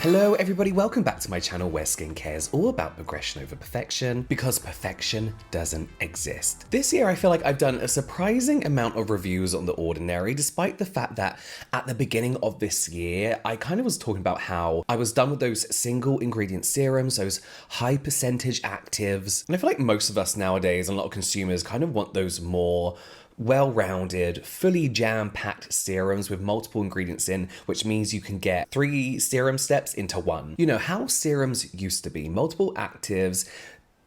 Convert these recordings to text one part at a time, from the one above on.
Hello everybody, welcome back to my channel where skincare is all about progression over perfection, because perfection doesn't exist. This year I feel like I've done a surprising amount of reviews on The Ordinary, despite the fact that at the beginning of this year, I kind of was talking about how I was done with those single ingredient serums, those high percentage actives. And I feel like most of us nowadays, and a lot of consumers kind of want those more well-rounded, fully jam-packed serums with multiple ingredients in, which means you can get 3 serum steps into one. You know, how serums used to be, multiple actives,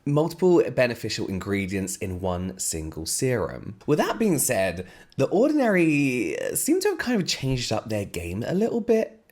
multiple beneficial ingredients in one single serum. With that being said, The Ordinary seem to have kind of changed up their game a little bit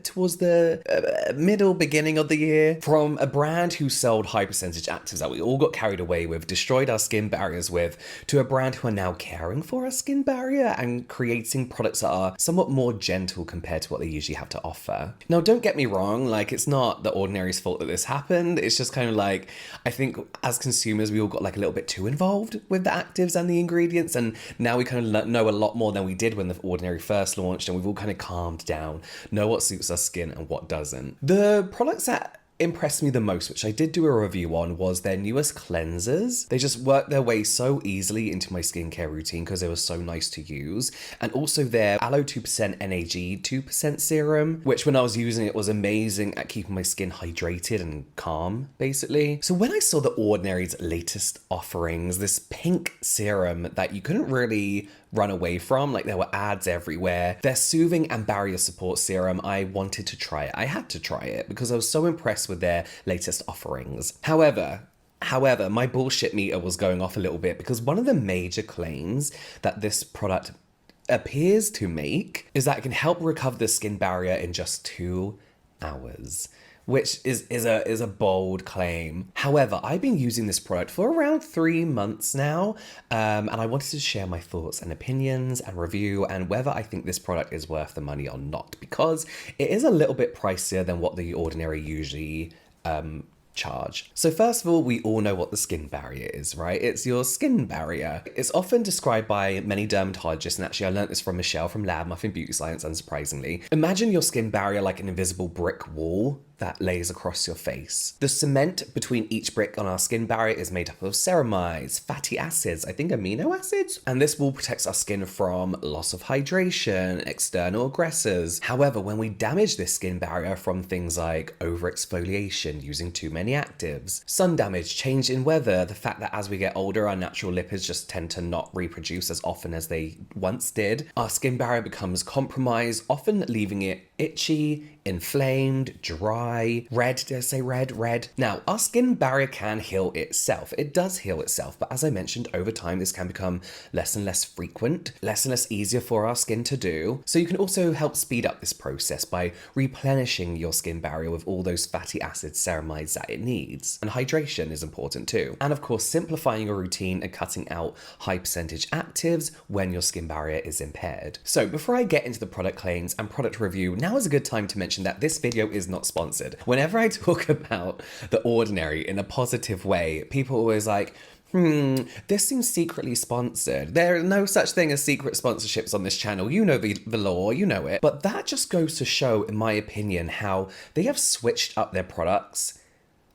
towards the middle, beginning of the year. From a brand who sold high percentage actives that we all got carried away with, destroyed our skin barriers with, to a brand who are now caring for our skin barrier and creating products that are somewhat more gentle compared to what they usually have to offer. Now, don't get me wrong, like, it's not The Ordinary's fault that this happened. It's just kind of like, I think as consumers, we all got like a little bit too involved with the actives and the ingredients, and now we kind of know a lot more than we did when The Ordinary first launched, and we've all kind of calmed down, know what suits our skin and what doesn't. The products that impressed me the most, which I did do a review on, was their newest cleansers. They just worked their way so easily into my skincare routine because they were so nice to use. And also their Aloe 2% NAG 2% serum, which when I was using it was amazing at keeping my skin hydrated and calm, basically. So when I saw The Ordinary's latest offerings, this pink serum that you couldn't really run away from, like there were ads everywhere, their soothing and barrier support serum, I wanted to try it. I had to try it because I was so impressed with their latest offerings. However, my bullshit meter was going off a little bit because one of the major claims that this product appears to make is that it can help recover the skin barrier in just 2 hours. Which is a bold claim. However, I've been using this product for around 3 months now, and I wanted to share my thoughts and opinions and review and whether I think this product is worth the money or not, because it is a little bit pricier than what The Ordinary usually charge. So first of all, we all know what the skin barrier is, right? It's your skin barrier. It's often described by many dermatologists, and actually I learned this from Michelle from Lab Muffin Beauty Science, unsurprisingly. Imagine your skin barrier like an invisible brick wall that lays across your face. The cement between each brick on our skin barrier is made up of ceramides, fatty acids, I think amino acids, and this wall protects our skin from loss of hydration, external aggressors. However, when we damage this skin barrier from things like overexfoliation, using too many actives, sun damage, change in weather, the fact that as we get older, our natural lipids just tend to not reproduce as often as they once did, our skin barrier becomes compromised, often leaving it itchy, inflamed, dry, red. Did I say red? Red. Now, our skin barrier can heal itself. It does heal itself, but as I mentioned, over time, this can become less and less frequent, less and less easier for our skin to do. So you can also help speed up this process by replenishing your skin barrier with all those fatty acids, ceramides that it needs. And hydration is important too. And of course, simplifying your routine and cutting out high percentage actives when your skin barrier is impaired. So before I get into the product claims and product review, now is a good time to mention that this video is not sponsored. Whenever I talk about The Ordinary in a positive way, people are always like, this seems secretly sponsored. There is no such thing as secret sponsorships on this channel. You know the law, you know it. But that just goes to show, in my opinion, how they have switched up their products.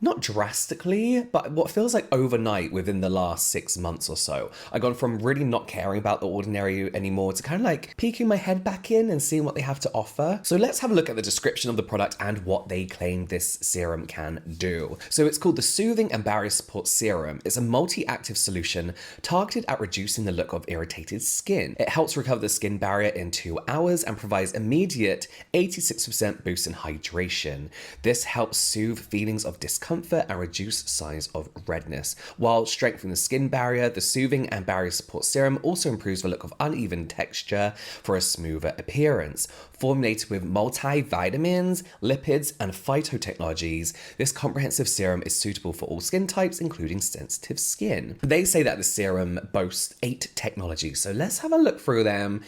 Not drastically, but what feels like overnight within the last 6 months or so. I've gone from really not caring about The Ordinary anymore to kind of like peeking my head back in and seeing what they have to offer. So let's have a look at the description of the product and what they claim this serum can do. So it's called the Soothing and Barrier Support Serum. It's a multi-active solution targeted at reducing the look of irritated skin. It helps recover the skin barrier in 2 hours and provides immediate 86% boost in hydration. This helps soothe feelings of discomfort and reduce signs of redness. While strengthening the skin barrier, the Soothing and Barrier Support Serum also improves the look of uneven texture for a smoother appearance. Formulated with multivitamins, lipids, and phytotechnologies, this comprehensive serum is suitable for all skin types, including sensitive skin. They say that the serum boasts 8 technologies, so let's have a look through them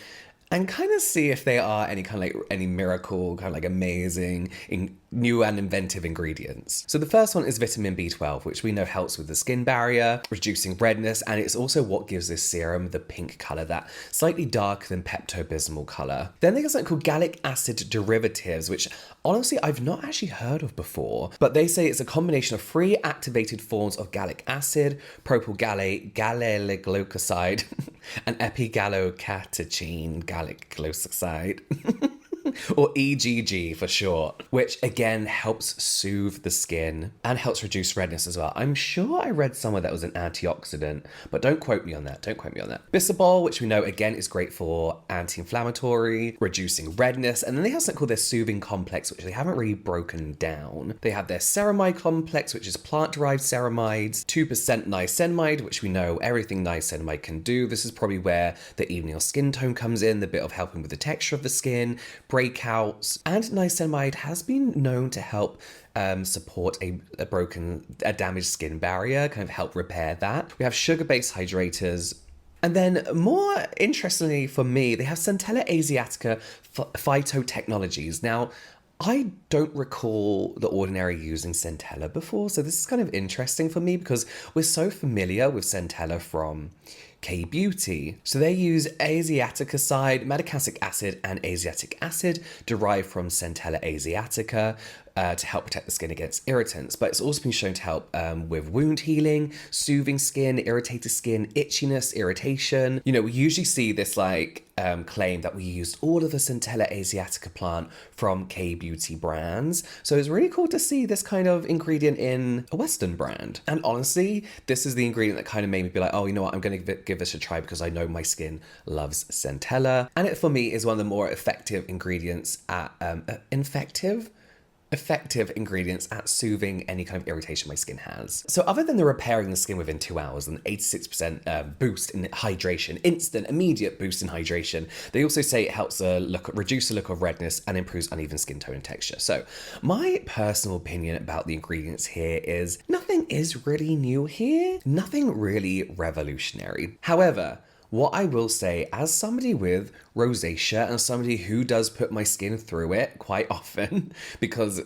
and kind of see if they are any kind of like any miracle, kind of like amazing, new and inventive ingredients. So the first one is vitamin B12, which we know helps with the skin barrier, reducing redness, and it's also what gives this serum the pink color, that slightly darker than Pepto-Bismol color. Then there's something called gallic acid derivatives, which honestly I've not actually heard of before, but they say it's a combination of free activated forms of gallic acid, propylgallate, gallylglucoside, and epigallocatechine gallic glycoside. Or EGG for short, which again helps soothe the skin and helps reduce redness as well. I'm sure I read somewhere that was an antioxidant, but don't quote me on that. Don't quote me on that. Bisabol, which we know again is great for anti-inflammatory, reducing redness, and then they have something called their soothing complex, which they haven't really broken down. They have their ceramide complex, which is plant-derived ceramides, 2% niacinamide, which we know everything niacinamide can do. This is probably where the even your skin tone comes in, the bit of helping with the texture of the skin, breakouts, and niacinamide has been known to help support a damaged skin barrier, kind of help repair that. We have sugar-based hydrators. And then more interestingly for me, they have Centella asiatica phytotechnologies. Now, I don't recall The Ordinary using Centella before, so this is kind of interesting for me because we're so familiar with Centella from K-Beauty. So they use asiaticoside, medicacic acid, and asiatic acid derived from Centella asiatica to help protect the skin against irritants. But it's also been shown to help with wound healing, soothing skin, irritated skin, itchiness, irritation. You know, we usually see this like claim that we used all of the Centella asiatica plant from K-Beauty brands. So it's really cool to see this kind of ingredient in a Western brand. And honestly, this is the ingredient that kind of made me be like, oh, you know what, I'm going to give this a try because I know my skin loves Centella. And it, for me, is one of the more effective ingredients at, effective ingredients at soothing any kind of irritation my skin has. So other than the repairing the skin within 2 hours and 86% boost in hydration, instant, immediate boost in hydration, they also say it helps reduce the look of redness and improves uneven skin tone and texture. So my personal opinion about the ingredients here is nothing is really new here, nothing really revolutionary. However, what I will say, as somebody with rosacea and somebody who does put my skin through it quite often because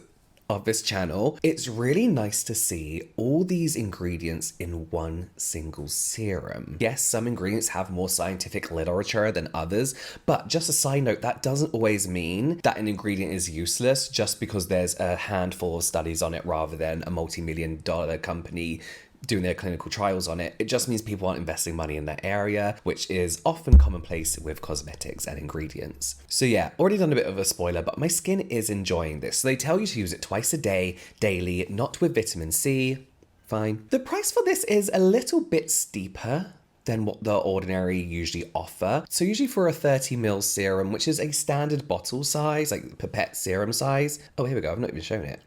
of this channel, it's really nice to see all these ingredients in one single serum. Yes, some ingredients have more scientific literature than others, but just a side note, that doesn't always mean that an ingredient is useless just because there's a handful of studies on it rather than a multi-million-dollar company doing their clinical trials on it. It just means people aren't investing money in that area, which is often commonplace with cosmetics and ingredients. So yeah, already done a bit of a spoiler, but my skin is enjoying this. So they tell you to use it twice a day, daily, not with vitamin C. Fine. The price for this is a little bit steeper than what The Ordinary usually offer. So usually for a 30ml serum, which is a standard bottle size, like pipette serum size. Oh, here we go. I've not even shown it.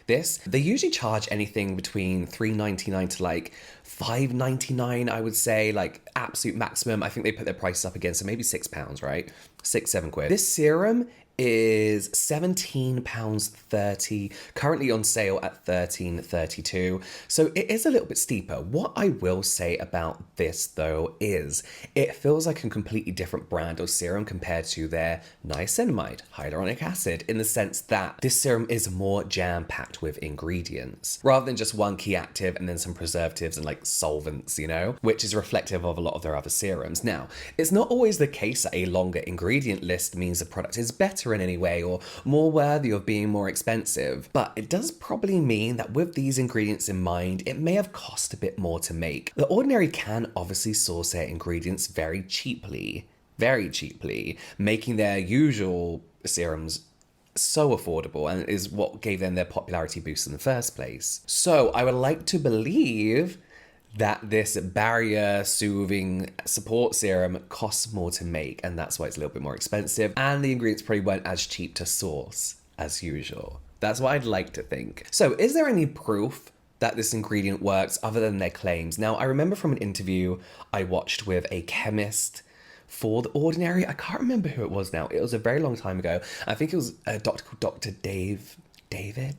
They usually charge anything between $3.99 to like $5.99, I would say, like absolute maximum. I think they put their prices up again, so maybe £6, right? 6-7 quid. This serum is £17.30, currently on sale at $13.32, so it is a little bit steeper. What I will say about this though is it feels like a completely different brand of serum compared to their niacinamide, hyaluronic acid, in the sense that this serum is more jam-packed with ingredients rather than just one key active and then some preservatives and like solvents, you know, which is reflective of a lot of their other serums. Now, it's not always the case that a longer ingredient list means the product is better in any way or more worthy of being more expensive, but it does probably mean that with these ingredients in mind, it may have cost a bit more to make. The Ordinary can obviously source their ingredients very cheaply, making their usual serums so affordable, and it is what gave them their popularity boost in the first place. So I would like to believe that this barrier soothing support serum costs more to make, and that's why it's a little bit more expensive, and the ingredients probably weren't as cheap to source as usual. That's what I'd like to think. So is there any proof that this ingredient works other than their claims? Now, I remember from an interview I watched with a chemist for The Ordinary. I can't remember who it was now. It was a very long time ago. I think it was a doctor called Dr. Dave, I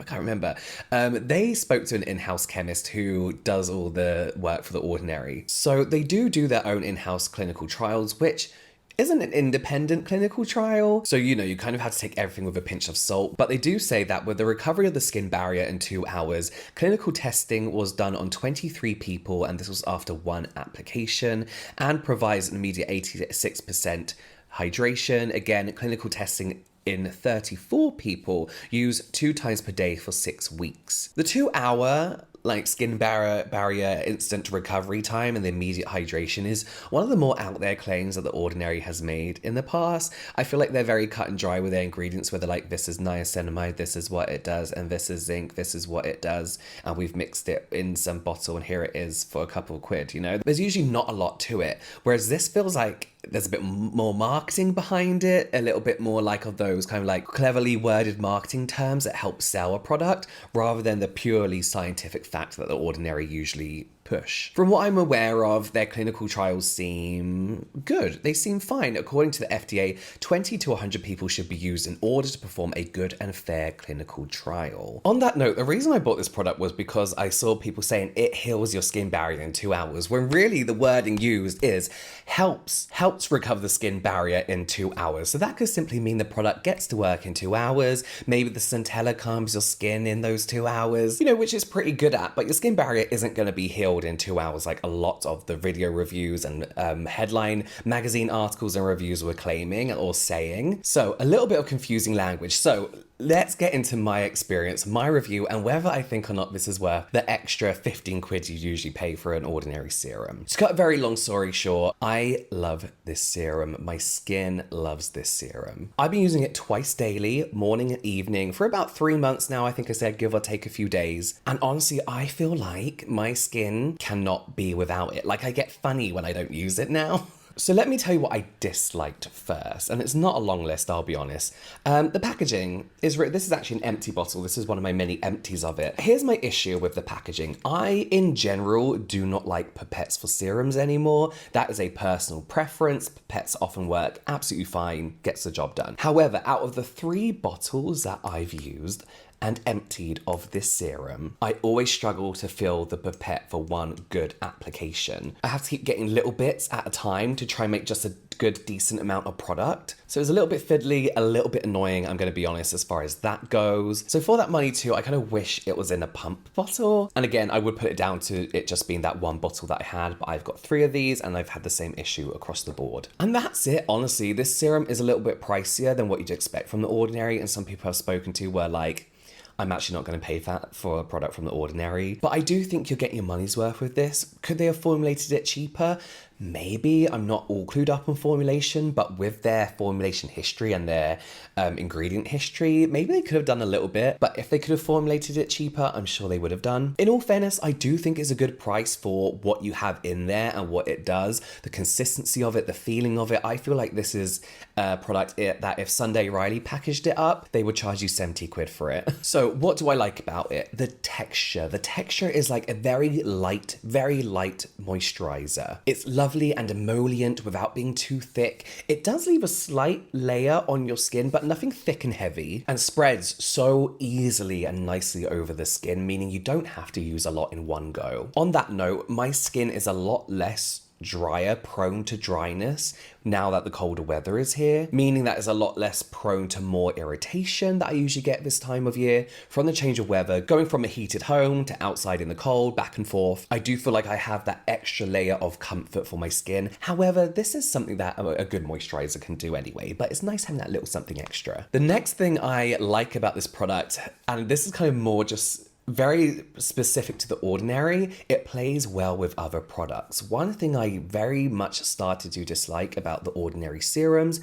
can't remember. They spoke to an in-house chemist who does all the work for The Ordinary. So they do their own in-house clinical trials, which isn't an independent clinical trial. So, you kind of have to take everything with a pinch of salt. But they do say that with the recovery of the skin barrier in 2 hours, clinical testing was done on 23 people, and this was after 1 application, and provides an immediate 86% hydration. Again, clinical testing in 34 people used 2 times per day for 6 weeks. The 2-hour skin barrier instant recovery time and the immediate hydration is one of the more out there claims that The Ordinary has made in the past. I feel like they're very cut and dry with their ingredients, where they're like, this is niacinamide, this is what it does, and this is zinc, this is what it does, and we've mixed it in some bottle and here it is for a couple of quid, There's usually not a lot to it, whereas this feels like there's a bit more marketing behind it, a little bit more of those kind of cleverly worded marketing terms that help sell a product, rather than the purely scientific fact that The Ordinary usually push. From what I'm aware of, their clinical trials seem good. They seem fine. According to the FDA, 20 to 100 people should be used in order to perform a good and fair clinical trial. On that note, the reason I bought this product was because I saw people saying it heals your skin barrier in 2 hours, when really the wording used is helps recover the skin barrier in 2 hours. So that could simply mean the product gets to work in 2 hours. Maybe the centella calms your skin in those 2 hours, which it's pretty good at, but your skin barrier isn't going to be healed in 2 hours like a lot of the video reviews and headline magazine articles and reviews were claiming or saying. So a little bit of confusing language. So let's get into my experience, my review, and whether I think or not this is worth the extra 15 quid you usually pay for an Ordinary serum. To cut a very long story short, I love this serum. My skin loves this serum. I've been using it twice daily, morning and evening, for about 3 months now. I think I said give or take a few days. And honestly, I feel like my skin cannot be without it. I get funny when I don't use it now. So let me tell you what I disliked first, and it's not a long list, I'll be honest. The packaging is, this is actually an empty bottle. This is one of my many empties of it. Here's my issue with the packaging. I, in general, do not like pipettes for serums anymore. That is a personal preference. Pipettes often work absolutely fine, gets the job done. However, out of the 3 bottles that I've used and emptied of this serum, I always struggle to fill the pipette for one good application. I have to keep getting little bits at a time to try and make just a good, decent amount of product. So it's a little bit fiddly, a little bit annoying, I'm gonna be honest, as far as that goes. So for that money too, I kind of wish it was in a pump bottle. And again, I would put it down to it just being that one bottle that I had, but I've got 3 of these and I've had the same issue across the board. And that's it, honestly. This serum is a little bit pricier than what you'd expect from The Ordinary, and some people I've spoken to were like, I'm actually not going to pay that for a product from The Ordinary. But I do think you're getting your money's worth with this. Could they have formulated it cheaper? Maybe. I'm not all clued up on formulation, but with their formulation history and their ingredient history, maybe they could have done a little bit. But if they could have formulated it cheaper, I'm sure they would have done. In all fairness, I do think it's a good price for what you have in there and what it does. The consistency of it, the feeling of it. I feel like this is a product that if Sunday Riley packaged it up, they would charge you 70 quid for it. So what do I like about it? The texture. The texture is like a very light moisturizer. It's lovely and emollient without being too thick. It does leave a slight layer on your skin, but nothing thick and heavy, and spreads so easily and nicely over the skin, meaning you don't have to use a lot in one go. On that note, my skin is a lot less drier, prone to dryness now that the colder weather is here, meaning that it's a lot less prone to more irritation that I usually get this time of year from the change of weather, going from a heated home to outside in the cold, back and forth. I do feel like I have that extra layer of comfort for my skin. However, this is something that a good moisturizer can do anyway, but it's nice having that little something extra. The next thing I like about this product, and this is kind of more just very specific to The Ordinary, it plays well with other products. One thing I very much started to dislike about The Ordinary serums,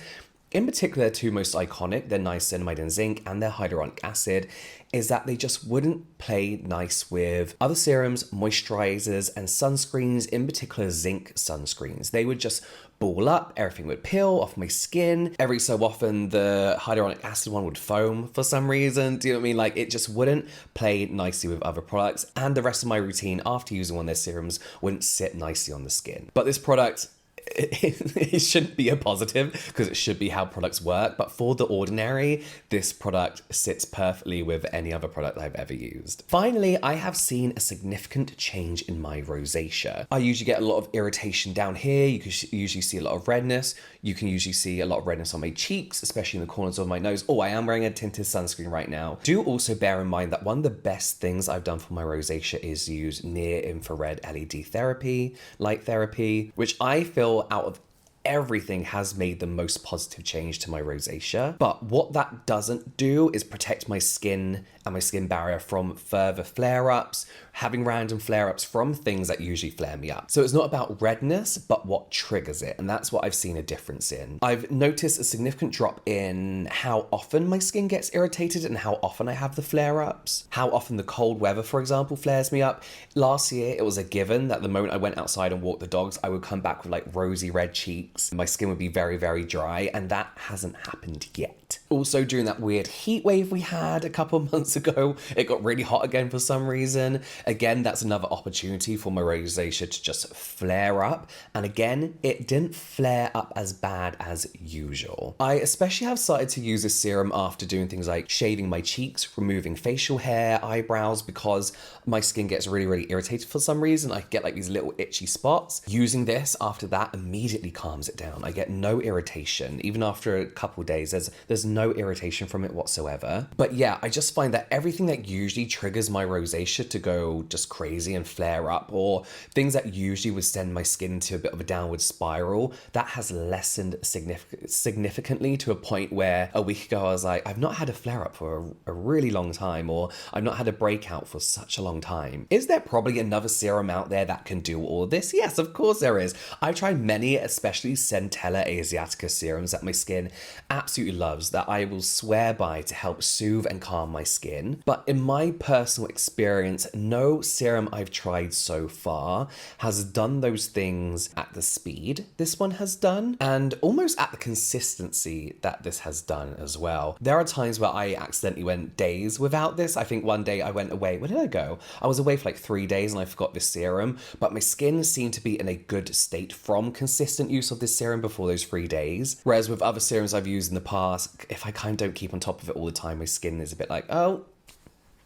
in particular, 2 most iconic, their niacinamide and zinc and their hyaluronic acid, is that they just wouldn't play nice with other serums, moisturizers, and sunscreens, in particular zinc sunscreens. They would just ball up, everything would peel off my skin. Every so often, the hyaluronic acid one would foam for some reason. Do you know what I mean? Like, it just wouldn't play nicely with other products, and the rest of my routine after using one of their serums wouldn't sit nicely on the skin. But this product, it shouldn't be a positive because it should be how products work. But for The Ordinary, this product sits perfectly with any other product I've ever used. Finally, I have seen a significant change in my rosacea. I usually get a lot of irritation down here. You can usually see a lot of redness. You can usually see a lot of redness on my cheeks, especially in the corners of my nose. Oh, I am wearing a tinted sunscreen right now. Do also bear in mind that one of the best things I've done for my rosacea is use near-infrared LED therapy, light therapy, which I feel out of everything has made the most positive change to my rosacea. But what that doesn't do is protect my skin and my skin barrier from further flare-ups, having random flare-ups from things that usually flare me up. So it's not about redness, but what triggers it. And that's what I've seen a difference in. I've noticed a significant drop in how often my skin gets irritated and how often I have the flare-ups. How often the cold weather, for example, flares me up. Last year, it was a given that the moment I went outside and walked the dogs, I would come back with like rosy red cheeks. My skin would be very, very dry, and that hasn't happened yet. Also, during that weird heat wave we had a couple months ago, it got really hot again for some reason. Again, that's another opportunity for my rosacea to just flare up. And again, it didn't flare up as bad as usual. I especially have started to use this serum after doing things like shaving my cheeks, removing facial hair, eyebrows, because my skin gets really, really irritated for some reason. I get like these little itchy spots. Using this after that immediately calms it down. I get no irritation. Even after a couple days, there's no irritation from it whatsoever. But yeah, I just find that everything that usually triggers my rosacea to go just crazy and flare up, or things that usually would send my skin to a bit of a downward spiral, that has lessened significantly to a point where a week ago I was like, I've not had a flare up for a really long time, or I've not had a breakout for such a long time. Is there probably another serum out there that can do all this? Yes, of course there is. I've tried many, especially Centella Asiatica serums that my skin absolutely loves, that I will swear by to help soothe and calm my skin. But in my personal experience, no serum I've tried so far has done those things at the speed this one has done, and almost at the consistency that this has done as well. There are times where I accidentally went days without this. I think one day I went away. Where did I go? I was away for like 3 days and I forgot this serum, but my skin seemed to be in a good state from consistent use of this serum before those 3 days. Whereas with other serums I've used in the past, if I kind of don't keep on top of it all the time, my skin is a bit like, oh,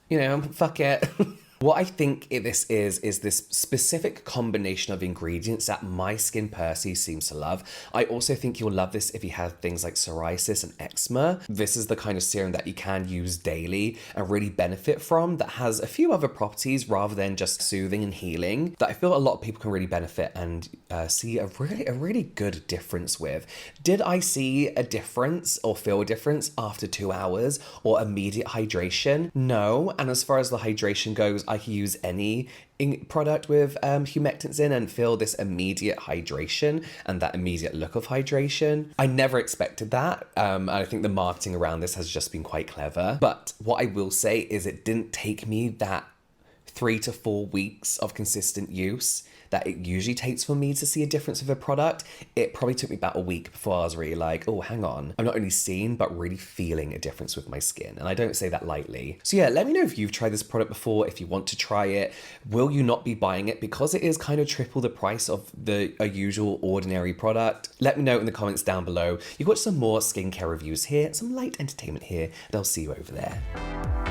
you know, fuck it. What I think this is this specific combination of ingredients that my skin personally seems to love. I also think you'll love this if you have things like psoriasis and eczema. This is the kind of serum that you can use daily and really benefit from, that has a few other properties rather than just soothing and healing, that I feel a lot of people can really benefit and see a really good difference with. Did I see a difference or feel a difference after 2 hours or immediate hydration? No. And as far as the hydration goes, I can use any product with humectants in and feel this immediate hydration and that immediate look of hydration. I never expected that. I think the marketing around this has just been quite clever. But what I will say is it didn't take me that 3 to 4 weeks of consistent use that it usually takes for me to see a difference with a product. It probably took me about a week before I was really like, oh, hang on. I'm not only seeing, but really feeling a difference with my skin. And I don't say that lightly. So yeah, let me know if you've tried this product before, if you want to try it. Will you not be buying it because it is kind of triple the price of a usual Ordinary product? Let me know in the comments down below. You've got some more skincare reviews here, some light entertainment here, and I'll see you over there.